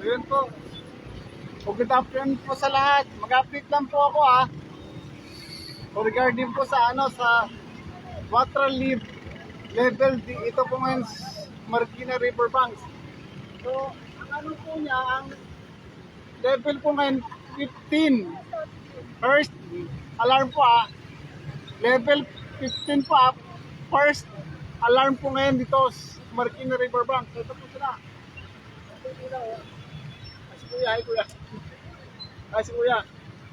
Yun po. Good afternoon po sa lahat. Mag-update lang po ako So regarding po sa sa water level ito po ngayon Marikina Riverbanks. So ang po niya, ang level po ngayon 15. First alarm po Level 15 po First alarm po ngayon dito sa Marikina Riverbanks. So ito po sila. Hi kuya. Si kuya.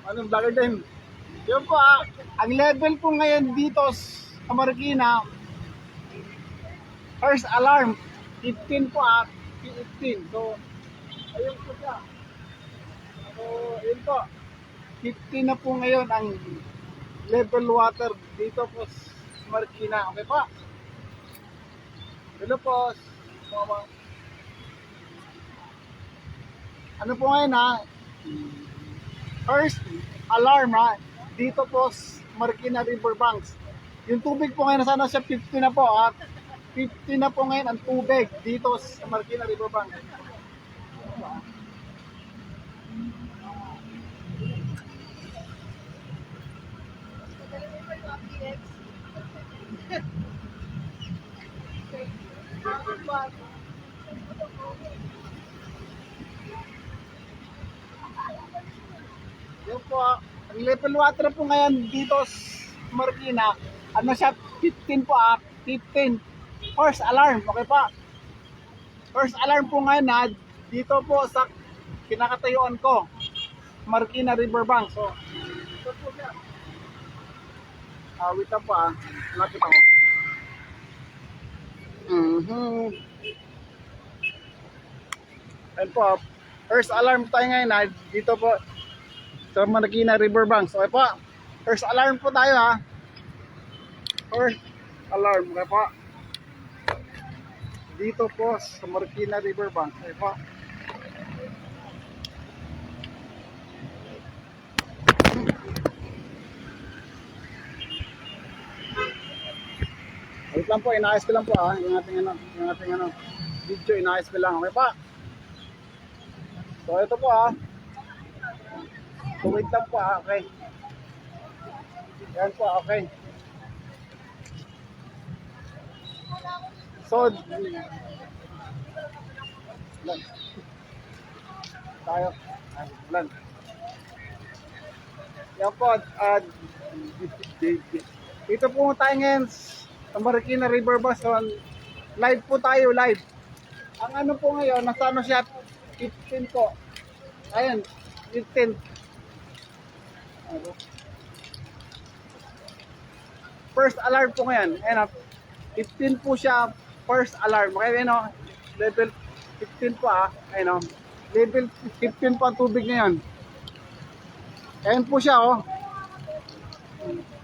Anong vlogger din? Yun po ang level po ngayon dito sa Marikina, first alarm 15 po 15. So ayun po siya. So yun po, 15 na po ngayon ang level water dito po sa Marikina. Okay po? Hello po. Ano po ngayon first alarm dito po sa Marikina Riverbanks. Yung tubig po ngayon nasa siya 50 na po 50 na po ngayon ang tubig dito sa Marikina Riverbanks. Yun po, ang level water po ngayon dito sa Marikina, ano siya, 15 po 15. First alarm, okay pa? First alarm po ngayon dito po sa kinakatayuan ko, Marikina Riverbanks. So, ito po siya. Wait lang po lapit ako. Ayun po, first alarm tayo ngayon dito po sa Marikina Riverbanks. Okay po, first alarm po tayo First alarm, okay po, dito po sa Marikina Riverbanks. Okay po. Wait lang po, inaayos ko lang po yung ating video, inaayos ko lang. Okay pa? So ito po So wait lang po okay. Yan po, okay. So tayo lan. Yan po ito po tayo ngayon sa Marikina Riverbanks. So, live po tayo, live. Ang ano po ngayon, nasa siya 15 po. Ayun, 15. First alarm po ngayon. Ayun 15 po siya, first alarm. Okay, level 15 po Ayun level 15 po ang tubig ngayon. Ayun po siya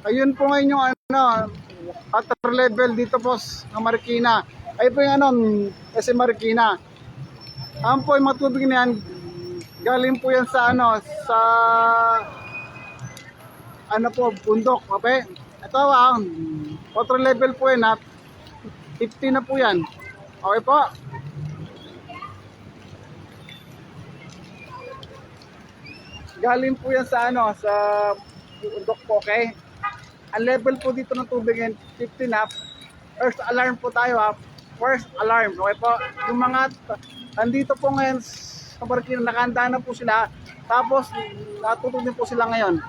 Ayun po ngayon yung water level dito po sa Marikina. Ayun po yung kasi Marikina. Ang po yung matubig na yan, galing po yan sa sa bundok. Okay? Ito water level po yan 50 na po yan. Okay po? Galing po yan sa sa bundok po, okay? Ang level po dito ng tubig yan 15 First alarm po tayo First alarm, okay po? Yung mga andito po ngayon sa Marikina, nakahanda na po sila. Tapos natutog din po sila ngayon.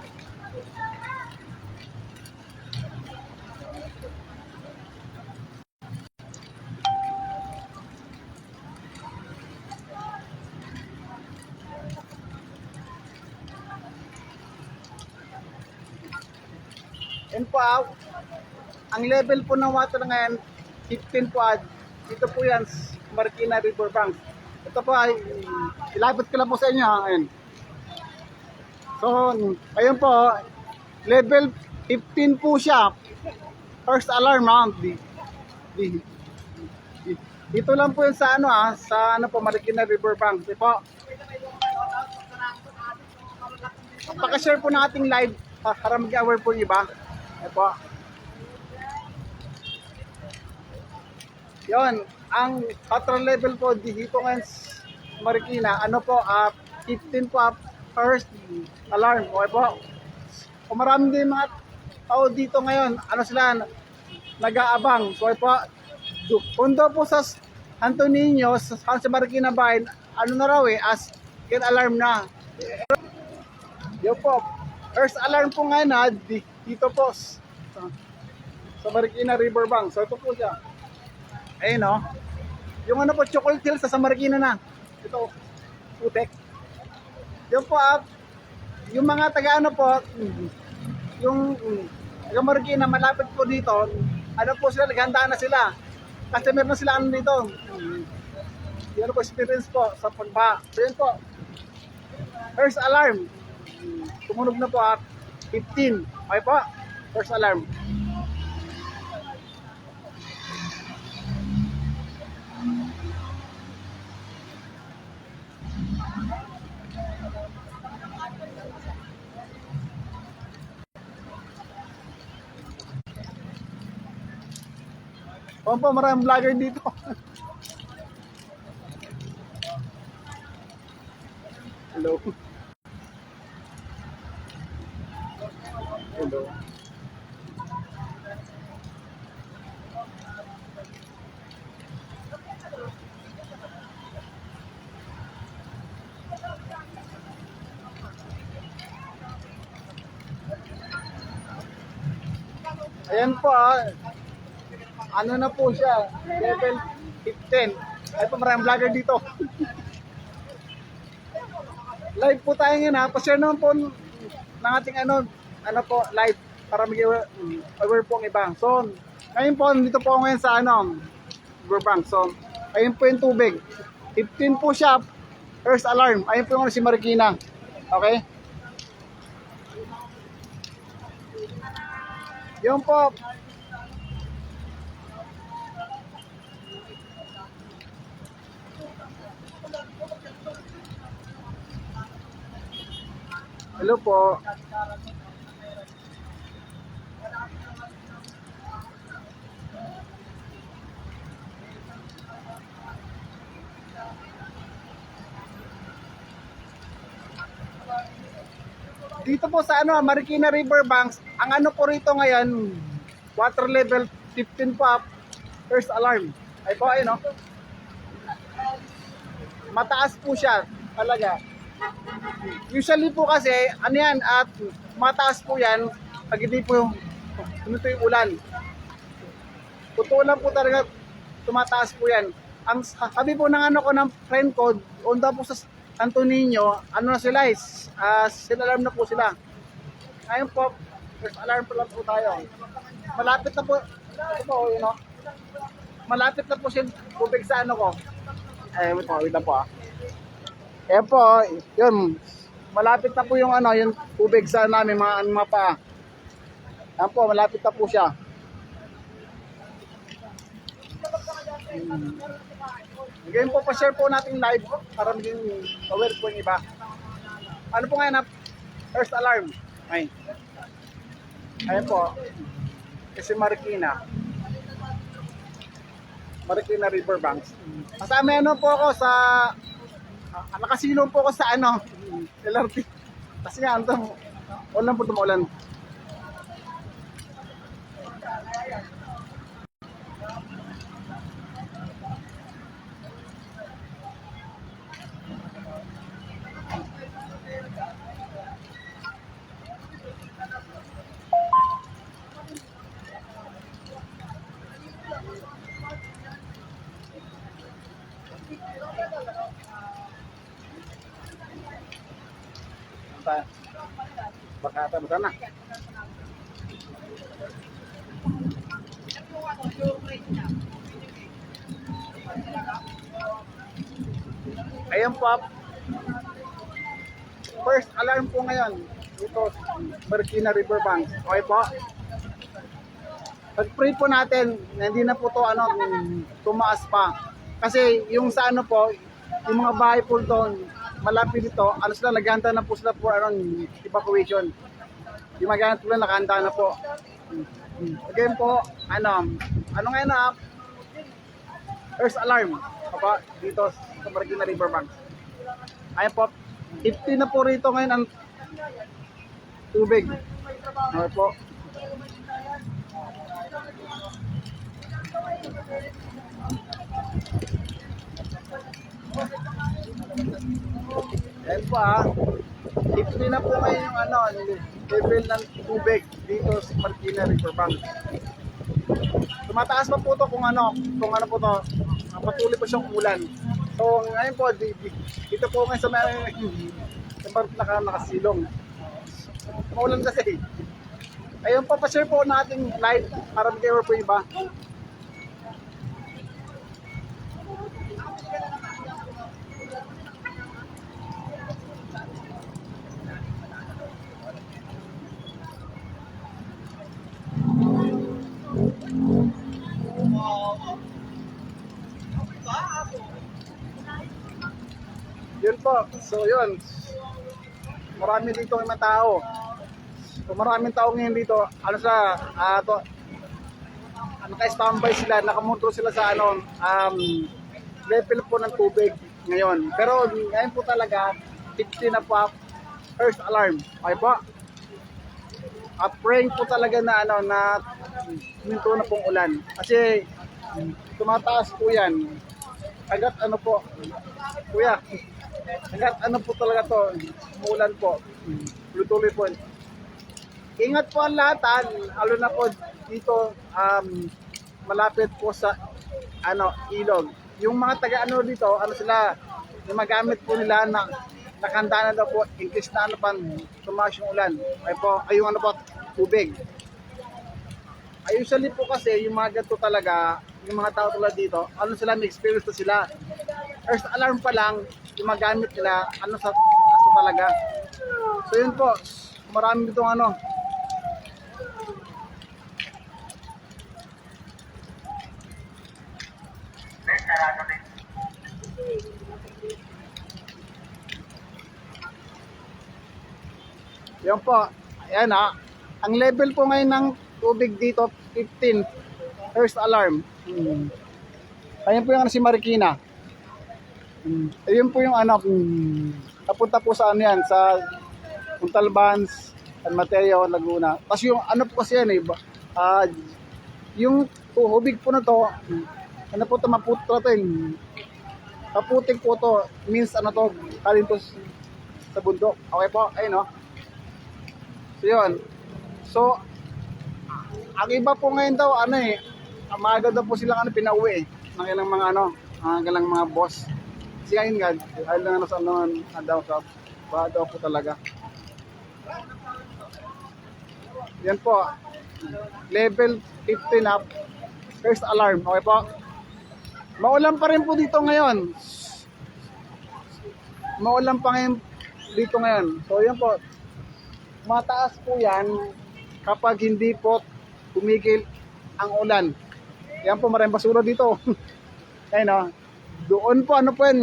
And po ang level po ng water ngayon 15 po dito po yan sa Marikina Riverbanks. Ito po ilabot ko lang po sa inyo Ayun. So ayun po level 15 po siya, first alarm dito lang po yun sa sa po Marikina Riverbanks. Ito po paka-share po ng ating live para mag-aware po yung iba. Ito. Yon, ang water level po dito ngayon Marikina, ano po, 15 po, first alarm. Okay po. Kung marami din mga tao dito ngayon, ano sila, nag-aabang. So, okay po, kung daw po sa Santo Niño, sa Marikina Bayan, ano na raw as get alarm na. Yo po, first alarm po ngayon dito po sa Marikina Riverbank. So ito po siya. Ayun o. Yung ano po, Chocolate Hills sa Marikina na. Ito, putek. Yung po, yung mga taga ano po, yung taga Marikina, malapit po dito, ano po sila, naghanda na sila. Kasi meron na sila ano dito. Yan po, experience po sa pagbaha. So yun po, first alarm. Tumunog na po 15. Okay po, first alarm. Po, maraming vlogger dito. Hello. Hello. Ayan po ano na po siya, level 15. Ay po, maraming vlogger dito. Live po tayo ngayon pa-share naman po ng ating ano po, live para maging aware po ang iba. So, ngayon po, dito po ako ngayon sa Riverbank. So, ayun po yung tubig. 15 po siya, first alarm. Ayun po yung si Marikina. Okay? Yun po. Hello po. Dito po sa Marikina Riverbanks, ang ano po rito ngayon, water level 15 po up, first alarm. Ay po, ayun mataas po siya, talaga. Usually po kasi, ano yan, at mataas po yan, pag hindi po yung ulan. Totoo lang po talaga, tumataas po yan. Ang sabi po ng ko ng friend ko, onda po sa Santo Niño, ano na sila alarm na po sila. Ngayon po, first alarm po lang po tayo. Malapit na po, ito po, malapit na po siya tubig sa ko. Wait lang po Ayan po, yun, malapit na po yung yung tubig sa namin, mga paa. Ayan po, malapit na po siya. Ngayon po, pa-share po natin live para maging aware po yung iba. Ano po ngayon first alarm? Ayan po, kasi Marikina Riverbanks. Kasama po ako sa nakasilong po ako sa LRT. Kasi nga ulan po tumulan. Baka tayo na. Ayan po. First alarm po ngayon dito Marikina Riverbank. Okay po. Pag-pray po natin na hindi na po to tumaas pa. Kasi yung sa po, yung mga bahay po doon malapit dito, sila naghahanda na po sila for evacuation. Yung mga ganito lang nakahanda na po. Again po, ngayon first alarm dito sa Marikina Riverbank. Ayan po, 50 na po rito ngayon ang tubig. Okay po. Ayan po 50 na po ngayon yung level ng tubig dito sa Marikina Riverbank. Tumataas pa po to kung ano po to, patuloy po siyang ulan. So ngayon po, dito po ngayon sa part nakasilong. Maulan kasi. Ayun po, pa-share po natin live para mag-cover po iba. Yun po, so yun. Marami dito mga tao. So maraming tao ngayon dito. Ano sila, naka-standby sila, nakamonto sila sa level po ng tubig ngayon. Pero ngayon po talaga, 50 na po, first alarm. Okay po. Praying po talaga na na minto na pong ulan. Kasi tumataas po yan. Agad po, kuya. Agad po talaga to, umulan po. Tuloy po. Ingat po ang lahat, lalo na po dito malapit po sa ilog. Yung mga taga dito, sila, yung magamit po nila na nakahanda na daw po in case na tumaas yung ulan. Ay po, yung tubig. Usually po kasi yung mga ganito talaga, yung mga tao tulad dito, sila, may experience na sila. First alarm pa lang, yung magamit nila, sa talaga. So yun po, marami ditong Yan po, ayan ang level po ngayon ng tubig dito, 15, first alarm. Ayan po yung si Marikina. Ayun po yung napunta po sa yan, sa Puntalbans, San Mateo, Laguna. Tapos yung po kasi yan yung tubig po na to, po ito, maputra to maputik po to, means kaling to sa bundok. Okay po, ayun So yun. So, ang iba po ngayon daw, maaga daw po silang pinauwi ng ilang mga ilang mga boss. Kasi ngayon nga, dahil lang daw po talaga. Yan po, level 15 up, first alarm, okay po? Maulan pa rin po dito ngayon. Maulan pa ngayon dito ngayon. So yan po, mataas po yan kapag hindi po tumigil ang ulan. Yan po, maraming basura dito. Ayun doon po po yan,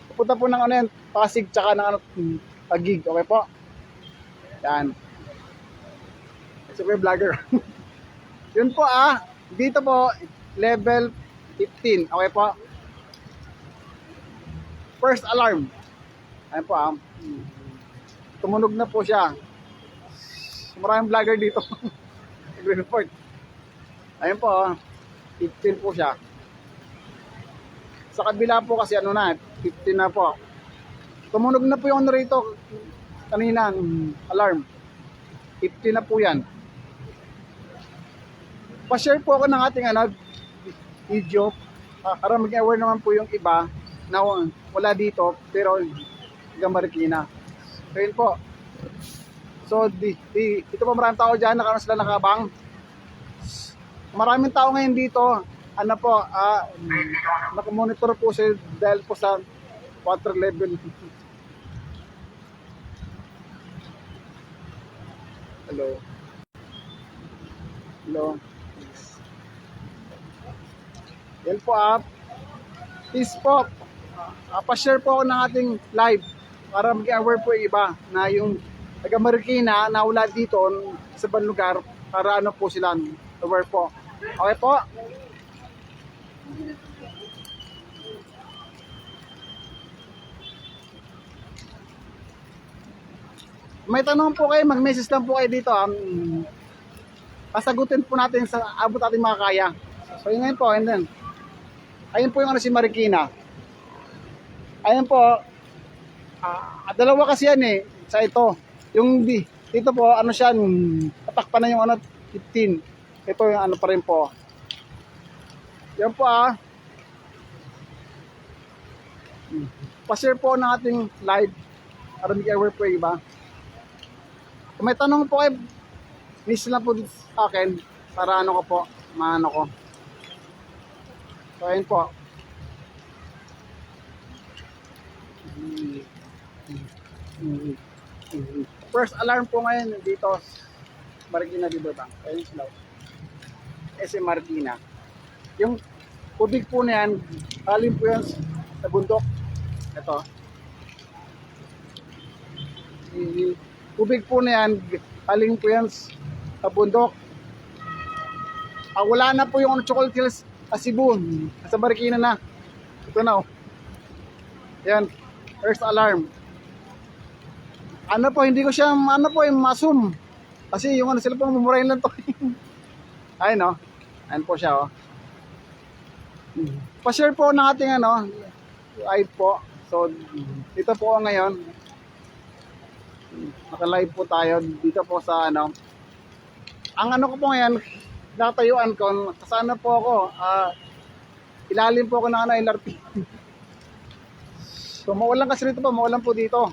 pupunta po ng yan, Pasig tsaka ng Taguig, okay po? Yan. Super vlogger. Yun po dito po, level 15, okay po? First alarm. Ayun po tumunog na po siya. Maraming vlogger dito. Nagre-report. Ayun po 15 po siya. Sa kabila po kasi 15 na po. Tumunog na po yung rito kanina, alarm. 15 na po yan. Pa-share po ako ng ating video para mag-aware naman po yung iba na wala dito pero hanggang Marikina. So yun po. So dito pa maraming tao dyan, sila nakabang. Maraming tao ngayon dito, nakamonitor po sila dahil po sa water level. Hello. Yan po please po, pa-share po ako ng ating live para mag-aware po yung iba na yung taga Marikina na wala dito sa ibang lugar para po sila aware po. Okay po? May tanong po kayo, mag-message lang po kayo dito. Pasagutin po natin sa abot ating makakaya. So yun ngayon po, and then, ayun po yung ano si Marikina. Ayun po, dalawa kasi yan eh, sa ito. Yung dito po, ano siya, tatakpan na yung ano, 15. Ito yung ano pa rin po. Yan po pa-share po ng ating live para may aware po yung iba. Kung may tanong po kayo, miss lang po dito sa akin para ano ko po, maano ko. So ayun po. First alarm po ngayon dito Marikina River Bank. Ayun sila. SM Marikina. Yung tubig po na yan, galing po yan sa bundok. Ito. Tubig po na yan, galing po yan sa bundok. Wala na po yung Chocolate Hills sa Cebu. Sa Marikina na. Ito na. Yan. First alarm. Ano po, hindi ko siya, ano po, yung masum. Kasi yung ano, sila po mumurahin lang to. Ayun no. Ayun po siya Pa-share po ng ating ano, live po. So, dito po ngayon. Naka-live po tayo dito po sa ano. Ang ano ko po ngayon, natayuan ko, kasana po ako, ilalim po ako ng ano, LRT. So, maulan kasi dito po, maulan po dito.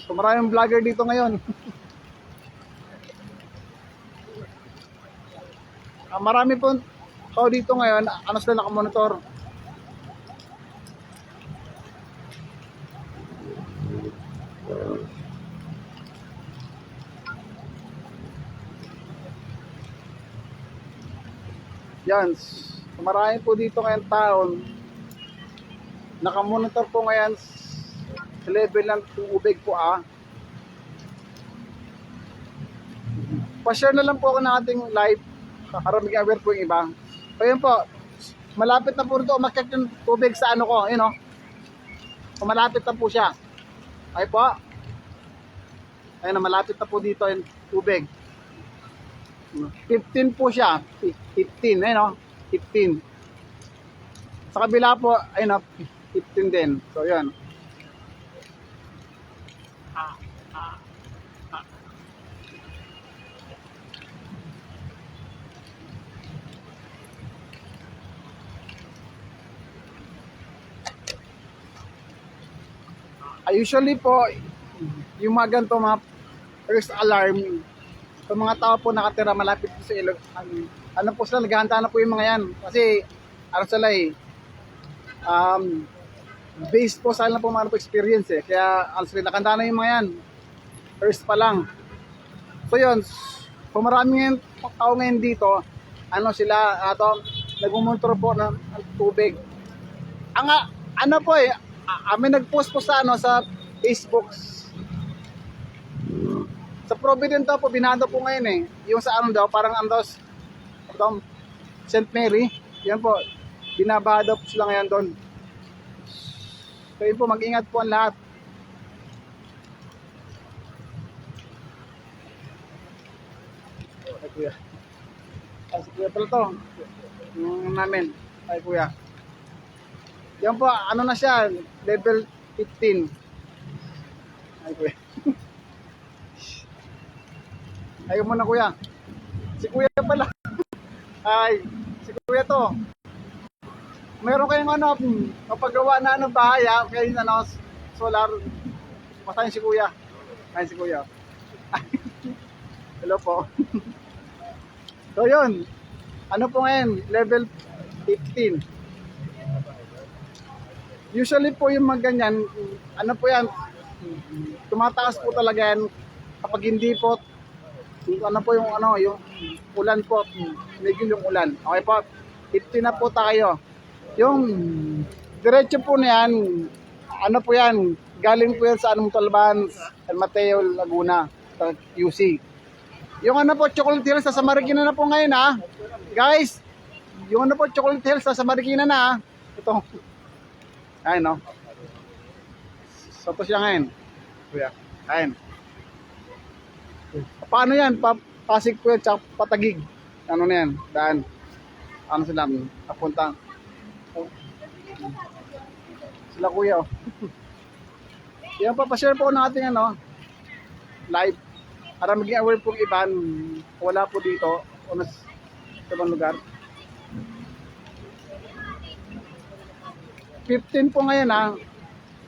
So, maraming vlogger dito ngayon. Marami po tao dito ngayon, ano sila nakamonitor. Yan, so, marami po dito ngayon taon. Nakamonitor po ngayon sa level ng tubig po Pa-share na lang po ako ng ating live para maging aware po yung iba. So yun po, malapit na po ito umakyat yung tubig sa ano ko, yun o. Malapit na po siya. Ay po. Ayun na, malapit na po dito yung tubig. 15 po siya. 15, ayun 15. Sa kabila po, ayun 15 din. So yun. Usually po, yung mga ganito, mga first alarm, sa mga tao po nakatira malapit po sa ilog, ano po sila, naghahanda na po yung mga yan. Kasi, ano sila based po sa alam po mga experience Kaya, ano sila, nakahanda na yung mga yan. First pa lang. So yun, kung marami yung tao ngayon dito, ano sila, nagmumontor po ng tubig. Ano po may nag-post po sa sa Facebook. Sa Provident po binado po ngayon Yung sa ano daw, parang St. Mary. Yan po, binabado po sila ngayon doon. So yun po, mag-ingat po ang lahat. Ay kuya. Si kuya pala to. Yung namin. Ay kuya. Yan po, ano na siya, level 15. Ay, kuya. Ayaw mo na, kuya. Si kuya pala. Ay, si kuya to. Meron kayong mapagawa na bahay, kaya solar. Masayin si kuya. Ay, si kuya. Hello po. So, yun. Ano po ngayon? Level 15. Usually po yung mga ganyan, ano po yan, tumataas po talaga yan kapag hindi po, ano po yung ulan po, medyo yung ulan. Okay po, 15 na po tayo. Yung diretso po na yan, ano po yan, galing po yan sa Talban, San Mateo, Laguna, sa QC. Yung ano po, Chocolate Hills, sa Marikina na po ngayon Guys, yung ano po, Chocolate Hills, sa Marikina na Ito. Ay, no? So, ito siya ngayon. Kuya. Ayun. Paano yan? Pasig po yan, tsaka Patagig. Ano na yan? Daan. Ano sila? Papunta. Sila kuya. Oh. Yan pa, pa-share po natin ano, live. Para maging aware po iba, wala po dito. O sa ibang lugar. 15 po ngayon ha.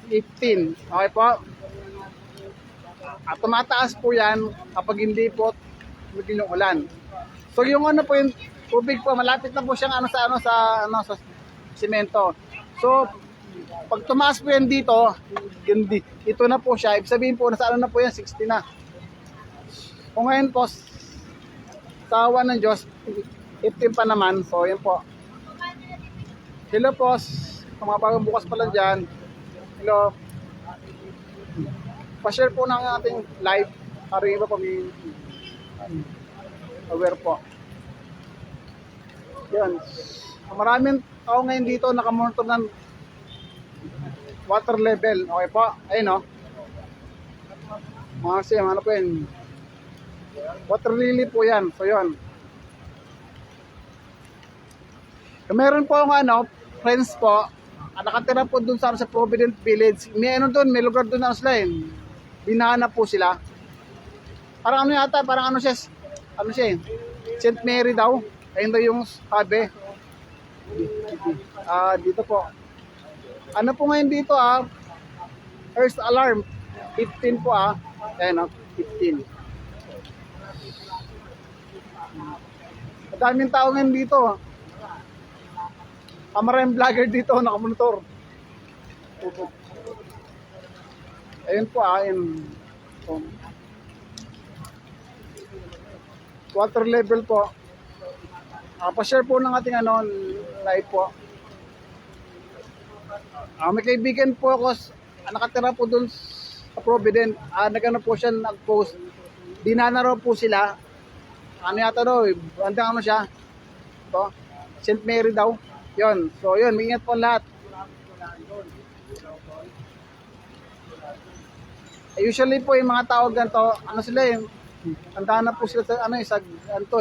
15. Okay po. At tumataas po yan kapag hindi po maging yung ulan. So yung ano po yung tubig po, malapit na po siyang sa simento. So pag tumaas po yan dito, ito na po siya. Ibig sabihin po, nasa ano na po yan, 60 na. Kung ngayon po, sa awa ng Diyos, 15 pa naman. So yan po. Hello po, mga bagong bukas pa lang dyan. Hello. Pa-share po ng ating live para iba pa may aware po. Yan. Maraming tao ngayon dito nakamonitor ng water level. Okay po. Ayun o. Mga sim, ano po yun? Water lily po yan. So yun. Meron po ang friends po, nakatira po dun sa Provident Village. May may lugar dun na sila yun. Binahanap po sila. Parang ano yata, parang ano siya, St. Mary daw. Ayun daw yung sabi. Dito po. Ano po ngayon dito first alarm, 15 po Ayan 15. Madaming tao ngayon dito. Maraming vlogger dito, nakamonitor. Ayun po ayun. Water level po. Pa-share po ng ating live po. May kaibigan po ako, nakatira po dun sa Provident. Nagano po siya, nag-post. Dinana raw po sila. Ano yata daw, bandang ano siya. Ito, St. Mary daw. Yun. So yun, ingat po lahat. Usually po yung mga tao ganito, ano sila handa na po sila sa sa ganito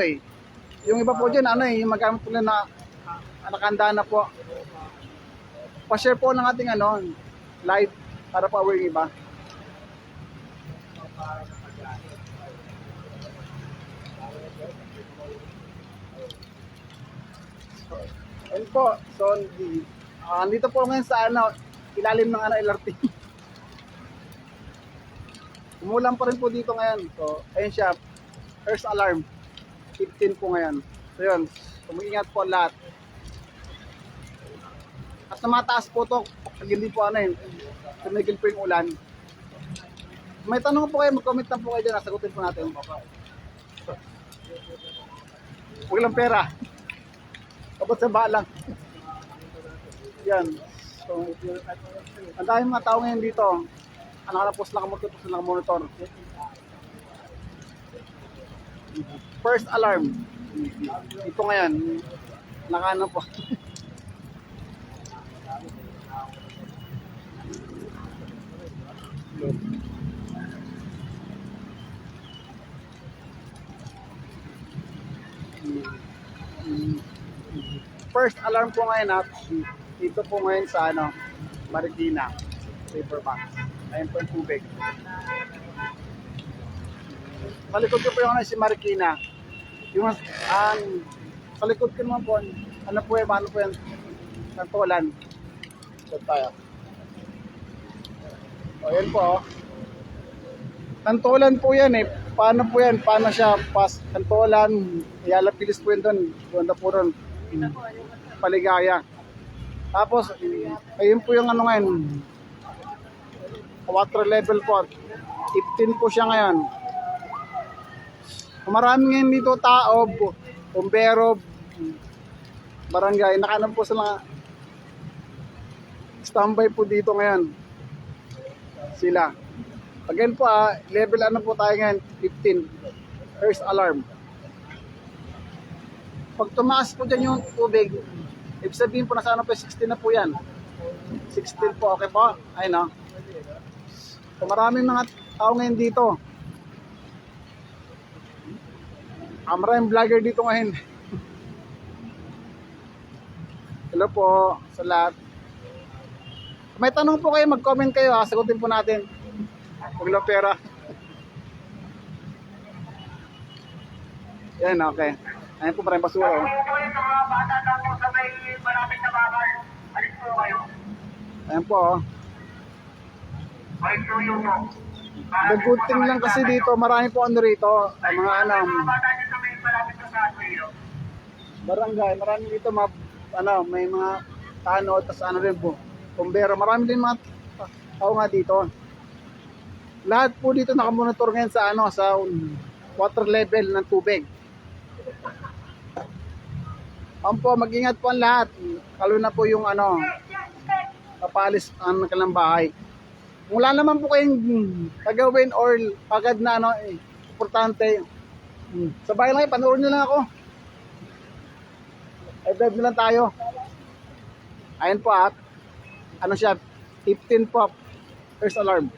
Yung iba po diyan yung magamit po na nakahanda na po. Pa-share po ng ating live para po aware yung iba. Ayun po. So andito po ngayon sa ilalim ng LRT. Umulan pa rin po dito ngayon. So, ayun siya. First alarm. 15 po ngayon. So, yun. Mag-ingat po lahat. At namataas po ito. Pag hindi po tumigil po yung ulan. May tanong po kayo. Mag-comment lang po kayo dyan. Sagutin po natin. Huwag lang pera. Abot sa balang. Yan. So, ang daming mga tao ngayon dito. Nakapos nakamonitor. First alarm. Ito ngayon. Nakano po. First alarm po ngayon dito po ngayon sa Marikina Riverbank. Ayun po yung tubig. Sa likod ko po yung si Marikina. Yung sa likod ko naman po, ano po yan? Nagtulan. So tayo. O yan po. Tantulan po yan Paano po yan? Paano siya? Tantulan. Ialapilis po yun doon. Doon na po ron. Paligaya. Tapos, ayun po yung ngayon. Water level po. 15 po siya ngayon. Marami ngayon dito tao, bumbero, barangay. Nakanan po sila. Standby po dito ngayon. Sila. Again po level po tayo ngayon? 15. First alarm. Pag tumaas po dyan yung tubig, ibig sabihin po nasa po 16 na po yan. 16 po, okay po? Ayun So, maraming mga tao ngayon dito. Maraming vlogger dito ngayon. Hello po sa lahat. Kung may tanong po kayo, mag-comment kayo ha. Sagutin po natin. Huwag lang pera. Yan, okay. Ayan po maraming basura. Oh. Ayan po. Oh. The good thing lang kasi dito, marami po ano rito. Ang mga barangay, marami dito may mga tanod, tas ano rin po. Kumbero, marami din mga tao nga dito. Lahat po dito nakamonitor ngayon sa water level ng tubig. Po, mag-ingat po ang lahat. Lalo na po yung papalis ang kanilang bahay. Kung wala naman po kayong gagawin or agad na importante, sa bahay lang panoorin nyo lang ako. I-drive na lang tayo. Ayan po siya, 15 po, first alarm.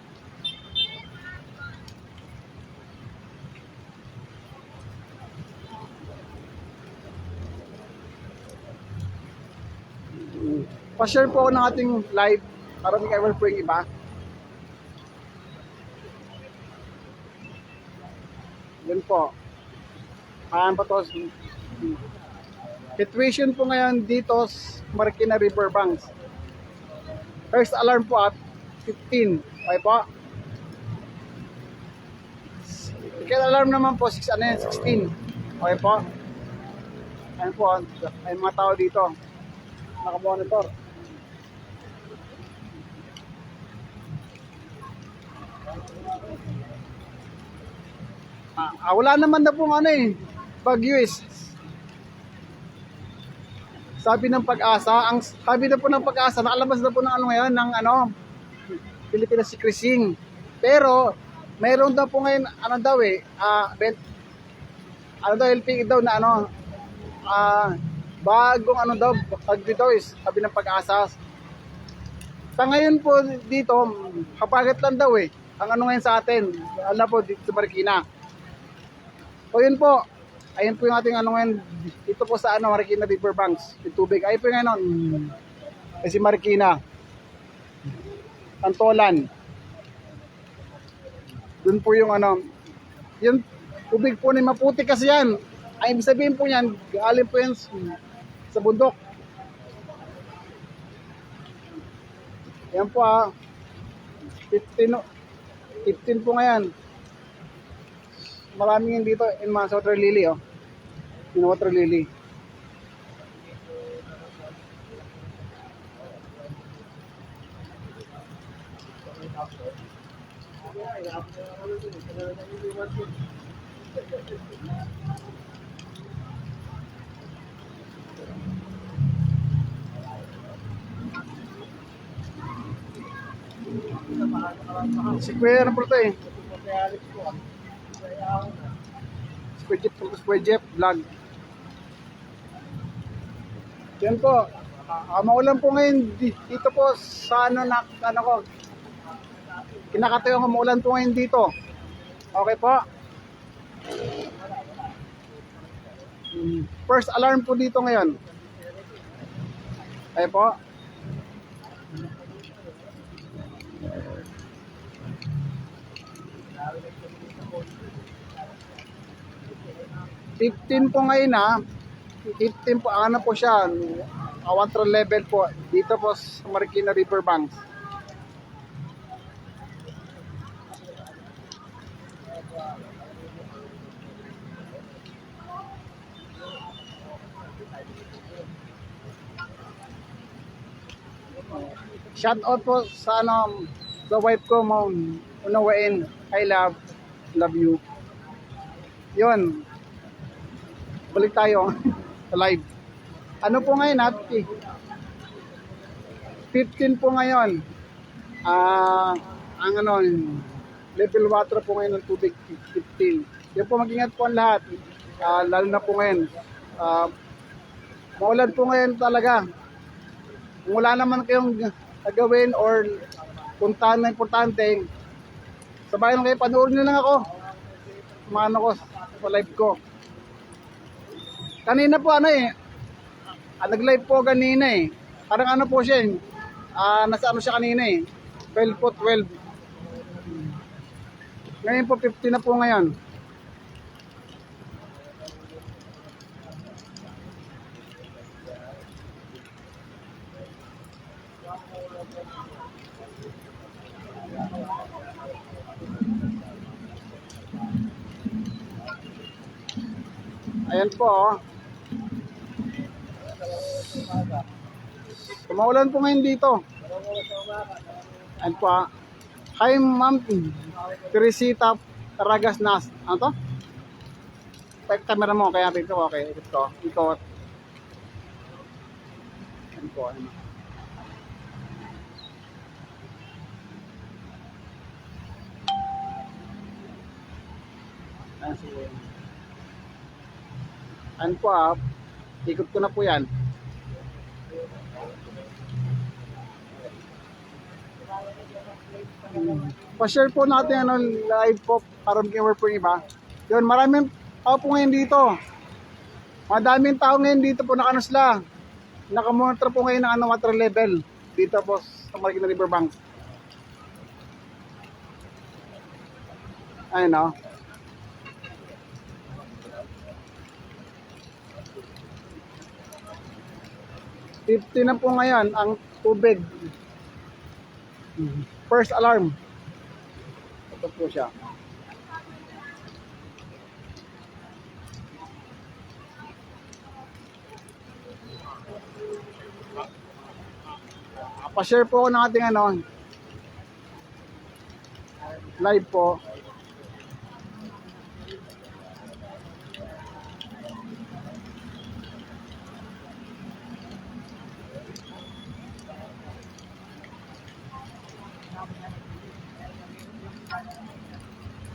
Pa-share po ako ng ating live para may ever po yung iba. Yan po. Ayan pa to. Situation po ngayon dito sa Marikina Riverbanks. First alarm po 15. Okay po. Second alarm naman po 16. Okay po. Ayan po. May mga tao dito. Nakamonitor. Wala naman na pong bagyo Sabi ng Pag-asa, sabi na po ng Pag-asa, nakalabas na po ng ngayon ng Pilipinas Sea Cruising. Pero mayroon daw po ngayon LPG daw na bagong bagyo daw sabi ng Pag-asa. Sa ngayon po dito, kapagat lang daw ang ngayon sa atin, po dito sa Marikina. O yun po, ayun po yung ating ngayon, dito po sa Marikina Riverbanks, yung tubig. Ayun po yung ngayon, si Marikina, Antolan. Doon po yung yung tubig po ni maputi kasi yan. Ay, ibig sabihin po yan, galing po yan sa bundok. Yan po 15 po ngayon. Maraming yun dito in mga water lily in water lily. Si Kuya po ito Square Jeff vlog. Yan po. Maulan po ngayon dito po sa kinakatayo maulan po ngayon dito. Okay po. First alarm po dito ngayon. Okay po. $15 po ngayon 15 po, po siya, water level po, dito po sa Marikina Riverbanks. Shout out po sa sa wife ko, unawain, I love you. Yun. Balik tayo sa live. Ano po ngayon 15 po ngayon. Ang level water po ngayon ng tubig 15. Yan po, mag-ingat po ang lahat. Lalo na po ngayon. Maulan po ngayon talaga. Kung wala naman kayong gagawin or puntahan na importante, Sabayan kayo, panoorin nyo lang ako. Maano ko, sa live ko. Kanina po nag-live po kanina eh. Parang ano po siya eh. Nasa ano siya kanina eh. 12 po, 12. Ngayon po, 50 na po ngayon. Ayan po oh. Tumaulan po ngayon dito. Ayan po ah. Hi Ma'am Teresita Taragas Nas. Ano to? Type camera mo kaya dito okay. Ito. Ikot. Ayan po. Ayan. Ayan po. Ayan po ah. Ikot ko na po yan. Pa-share po natin live po para mag-aware po yung iba. Yun, maraming tao po ngayon dito. Madaming tao ngayon dito po nakanusla. Nakamonitor po ngayon ng water level dito po sa Marikina Riverbank. Ayun o. 50 na po ngayon ang tubig. First alarm. Ito po siya. Pa-share po ako ng ating live po.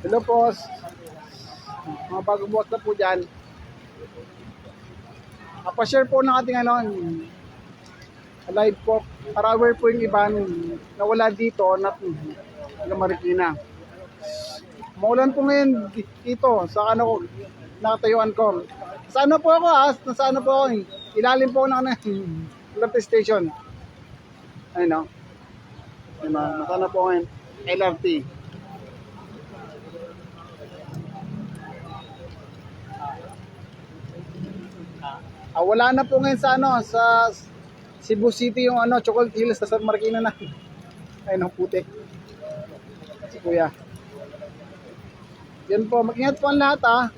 Hello po. Mga bagong buhat na po dyan. Pa-share po ng ating live po para aware po yung iba na wala dito na Marikina. Maulan po ngayon dito sa nakatayuan ko. Sa ano po ako sa ano po ako, ilalim po ng LRT station. Ayun o. Nasana po ngayon LRT. Wala na po ngayon sa Cebu City yung Chocolate Hills sa San Marikina na. Ayun ang putik. Si Kuya. Yan po, mag-ingat po ang lahat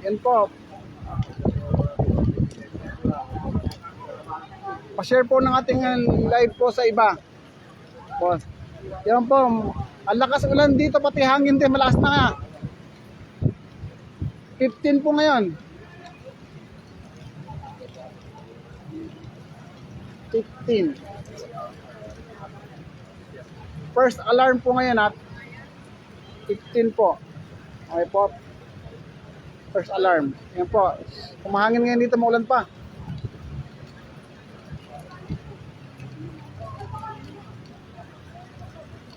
Yan po. Pa-share po ng ating live po sa iba. Po. Yan po. Ang lakas ulan dito, pati hangin din. Malakas na nga. 15 po ngayon. 15. First alarm po ngayon 15 po. Okay po. First alarm. Yan po. Kumahangin ngayon dito, maulan pa.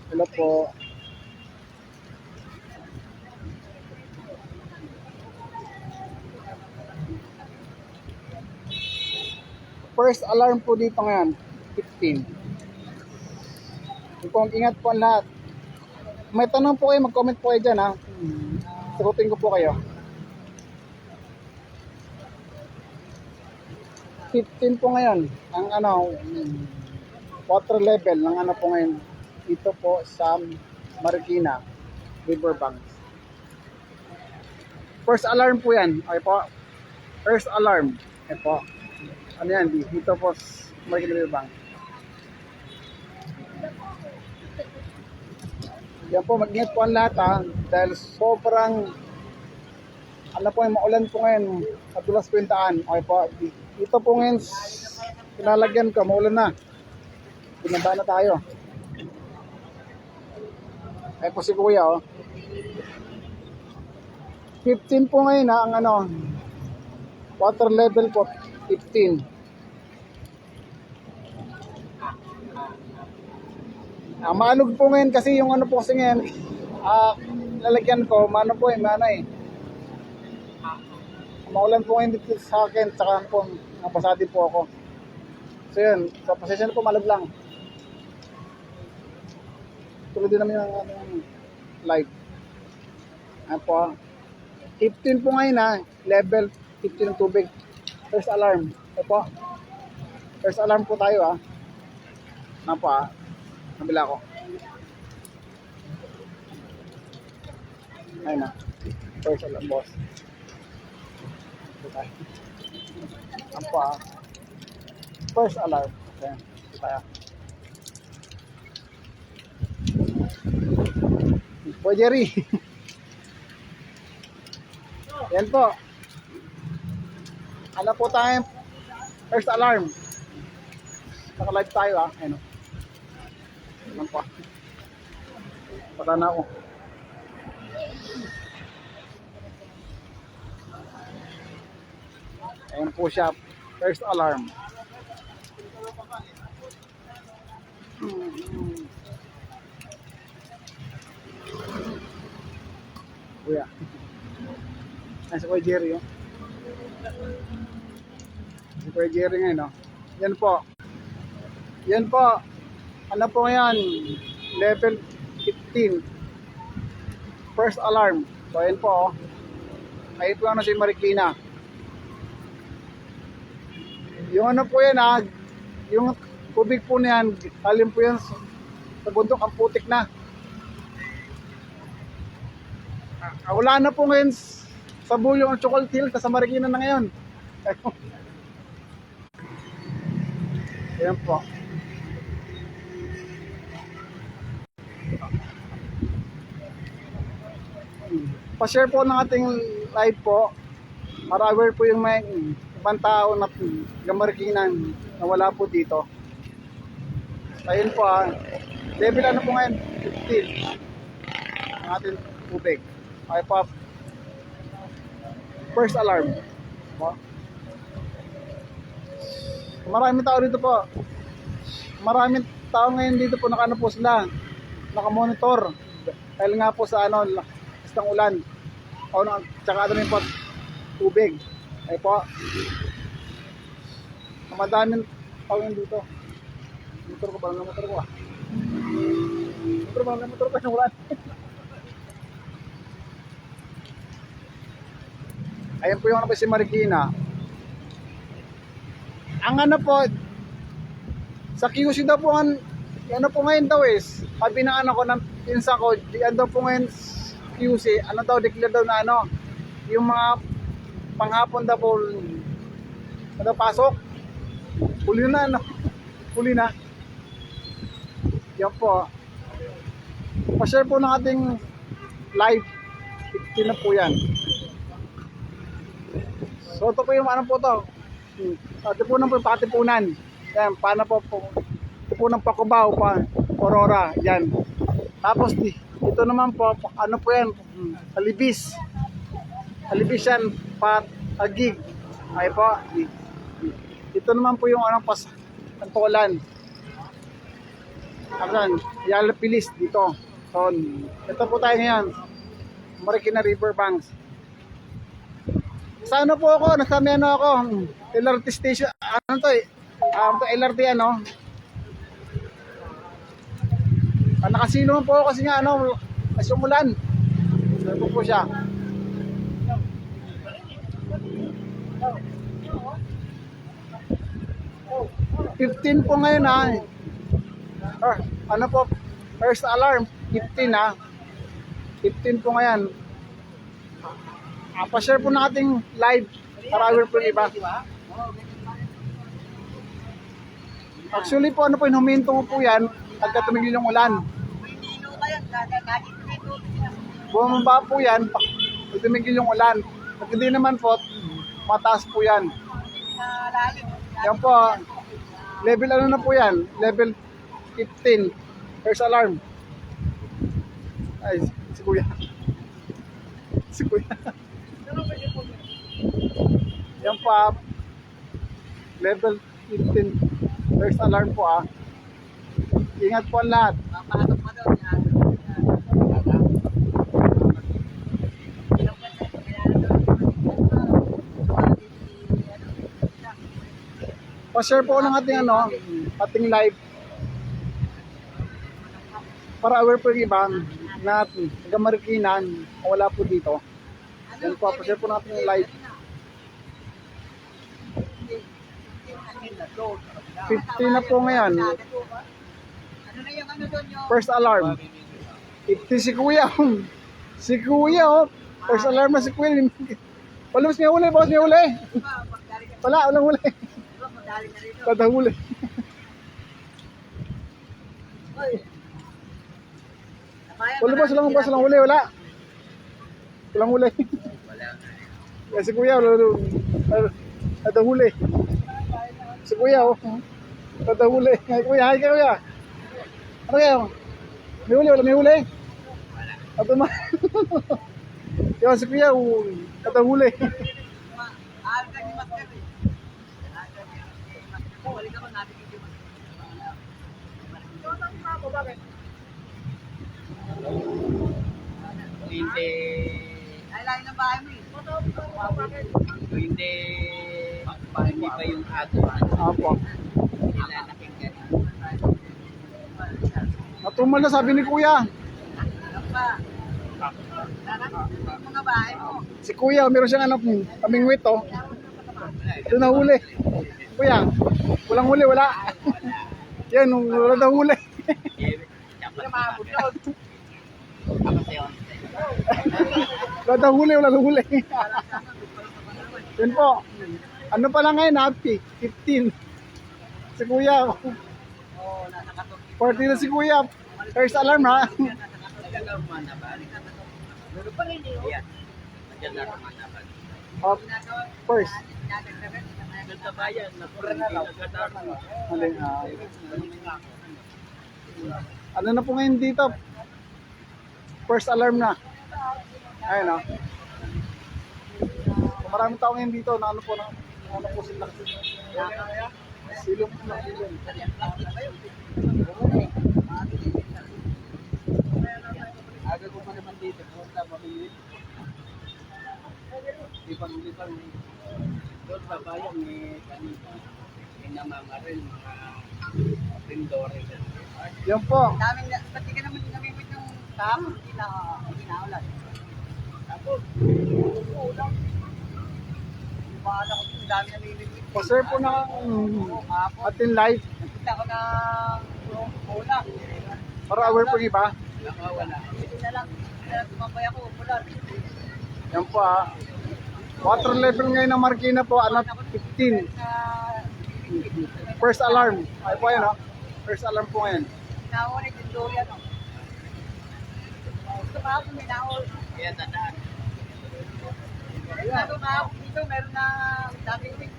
Hello po. First alarm po dito ngayon, 15. Ingat po ang lahat. May tanong po kayo, mag-comment po kayo dyan Sagutin ko po kayo. 15 po ngayon ang water level ng po ngayon dito po sa Marikina Riverbank. First alarm po yan. Okay po. First alarm. Okay po. Ano yan? Dito po sa Marikina Riverbank. Yan po, mag-ingat po ang lahat dahil sobrang po yung maulan po ngayon sa dulas kwintaan. Okay po. Ito po ngayon, pinalagyan ko, maulan na. Pinaba na tayo. Ay po si Kuya, oh. 15 po ngayon ang ano, water level po, 15. Maalog po ngayon kasi yung ano po kasi ngayon, lalagyan ko, maulan po ngayon dito sa akin, tsaka po, napasati po ako. So yun, so pasensya na po, malag lang. Tuloy din naman yung live. Ayan po, 15 po ngayon level 15 ng tubig. First alarm. Ayan po. First alarm po tayo Ayan po Nabila ko. Ayun First alarm, boss. Ayan po First alarm. Okay. Ito tayo. Po Jerry. Yan po. Ano po tayo? First alarm. Naka-live tayo Ayun Yan po. Pata na ako. Ayan po siya. First alarm. Kuya. Ay, si Kuya Jerry, Si Kuya Jerry ngayon, Yan po. Yan po. Ano po yan? Level 15. First alarm. So, yan po, Ayun po si Marikina. Yung ano po yan, yung tubig po niyan, alim po yan sa bundok, ang putik na. Wala na po ngayon sa buyo ang Chocolate Hill, sa Marikina na ngayon. Ayan po. Pa-share po ng ating live po para aware po yung may ibang tao na Marikina na wala po dito. Ayun po level ano po ngayon? 15 ang ating tubig. Ay po, first alarm po. Maraming tao dito po. Maraming tao ngayon dito po, nakano po sila, nakamonitor dahil nga po sa ng ulan tsaka rin po tubig. Ay po, madaming tao yun dito. Motor ko ng ulan. Ayan po yung si Marikina. Ang ano po, sa QC daw po, po ngayon daw sabi ng ko ng pinsa ko, diyan daw po ngayon QC, declare daw na yung mga panghapon daw po, pasok. Huli na. Yan po. Pa-share po ng ating live. 15 na po yan. So ito po yung po to. Ito po ng patipunan. Yan, paano po ito po ng Pakubaw, Aurora, yan. Tapos ito naman po, po yan, Halibis yan, Agig. Ay po, ito naman po yung Pantolan. Yalapilis dito. So, ito po tayo ngayon, Marikina Riverbanks. Sa po ako, nasa ako, LRT station, LRT nakasilo po ako kasi nga masumulan. Ito po siya. $15 po ngayon po, first alarm, 15 15 po ngayon. Pa-share po nating live para aware po yung iba. Actually po, huminto po yan pagka tumigil yung ulan. Bumaba po yan pag tumigil yung ulan. Pag hindi naman po, mataas po yan. Yan po, level na po yan? Level 15. First alarm. Ay, si Kuya. Si Kuya. Yan pa. Level 15. First alarm po ah. Ingat po ang lahat. Papasok pa doon. Yan. Pa-share po ng ating ating live para aware po yung iba na taga-Marikina wala po dito. Yan po, pa-share po ng ating live. 50 na po ngayon. Ano na yung ano doon yung... First alarm. 50 si Kuya. Si Kuya oh. First alarm na si Kuya. Wala mas may huli, boss, may huli. Wala, walang huli. Kada huli. Wala boss, walang huli, wala. Walang huli. Wala. Si Kuya, kada huli. Si Kuya, oh. Kada huli. Hi, Kuya, hi, Kuya. Ano kaya? May huli, wala may huli? Ato ma. Kaya si Kuya, kada huli. Hindi. Ay, layo ng bahay mo eh. Hindi. Hindi pa yung ato. Apo. Nila nakinggan. Natumal na sabi ni Kuya. Ano pa? Mga bahay mo. Si Kuya, meron siyang kaming wit oh. Ito na huli. Kuya, walang huli, wala. Yan, wala na huli. Wala na huli, wala na huli. Yan po. Ano pa lang ngayon, happy? 15. Si Kuya. 40 na si Kuya. First alarm ha. Oh, first. Ano na po ngayon dito? First alarm na. Ayun o. Maraming tao ngayon dito na ano po sila. Silong po na silong. Aga ko pa naman dito. Punta mamili. Lipang-lipang. Doon sa bayan may kanina. May namamaril mga rindores. Yan po. Daming, pati ka naman namimit yung kahapon. Hindi na ulan. Tapos, ulan. Bahala ko yung dami namimit. Pa-share po ng ating live Nakita ko ng ulan. para aware po yung iba. Nakawala. Ito na lang tumambay ako. Ulan. Yan po ah. Water level ngayon ng Marikina po, 15. First alarm. Ay po yan oh. First alarm po ngayon. Nakulit yung dory ano. Gusto ka ako may nakulit. Kaya tandaan. Sabi ko kahapon dito, meron na daming week.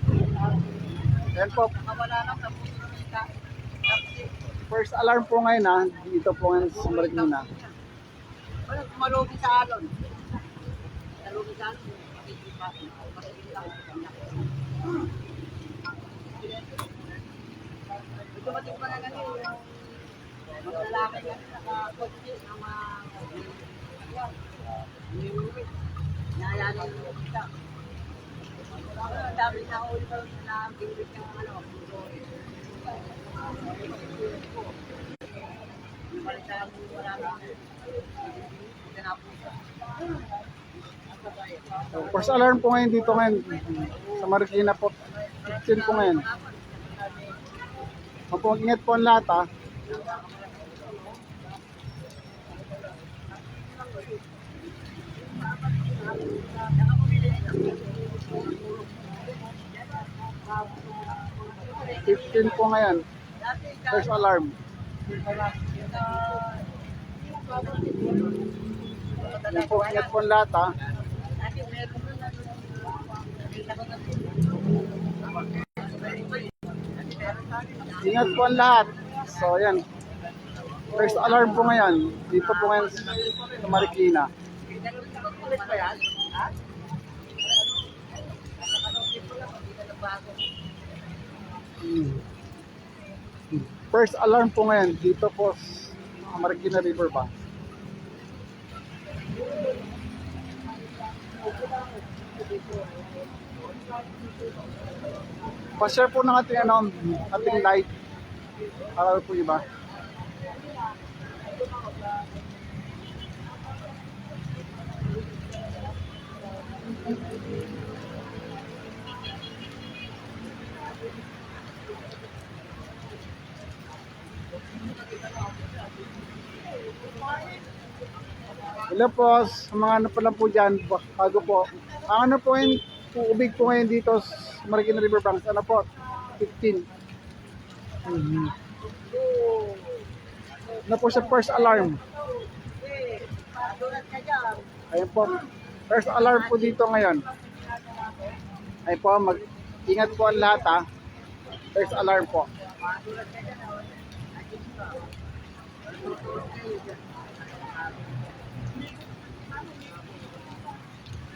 Yan po. Nakawala lang sa puso ng isa. First alarm po ngayon ah. Dito po ngayon sa Marikina. Wala, malugi sa alon. Malugi sa alon. Dumating pa na ganun yung mga lalaki na nakakotse na mga nayari yung isa. Ang dami na ulit na binibig ng balitaan mo marami First alarm po ngayon dito ngayon sa Marikina po. 15 po ngayon. Mag-ingat po ang lahat ah. $15 po ngayon. First alarm. Ingat po ang lahat ah. Ingat po ang lahat. So, yan. First alarm po ngayon. Dito po ngayon sa Marikina. Ulit ba yan? Ha? Hmm. First alarm po ngayon. Dito po sa Marikina Riverbank. Pa-share po ng ating ating live. Para po iba. Hello po, sa mga ano pa lang po dyan, bago po. Ang ano po yung tubig po ngayon dito sa Marikina Riverbank, ano po, 15. Mhm. Ano po sa first alarm? Tulad ka dyan. Ayun po, first alarm po dito ngayon. Ayun po, mag-ingat po ang lahat ha. First alarm po. Tulad ka dyan.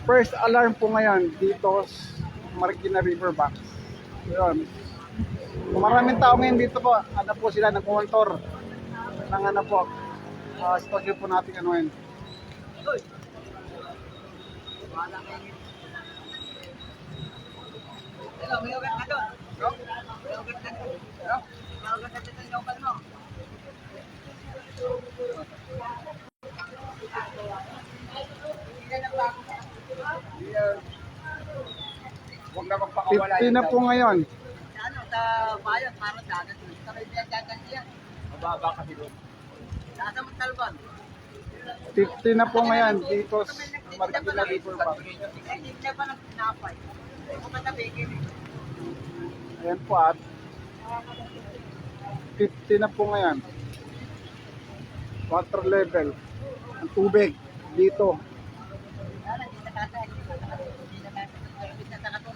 First alarm po ngayon dito sa Marikina Riverbank. Yun. Kung maraming tao ngayon dito po, ano po sila, nagmumontor ng ano po, studio po natin ano yun. Wala kayo. Hello, may ugat ka doon. May ugat ka doon. May ugat ka doon sa ugat mo. Hindi na bago. Huwag na magpakawala 50 na po ngayon. Sa ano, sa bayan, parang dagat. Sa may dagat yan. Mababa kasi doon. Nasa Montalban. 50 na po ngayon dito sa Marikina Riverbank. Hindi na pa nagpinapay. Kung matabigin eh. Ayan po at 50 na po ngayon. Water level. Ang tubig dito. Hindi na kasa. Hindi na kasa. Hindi na kasa.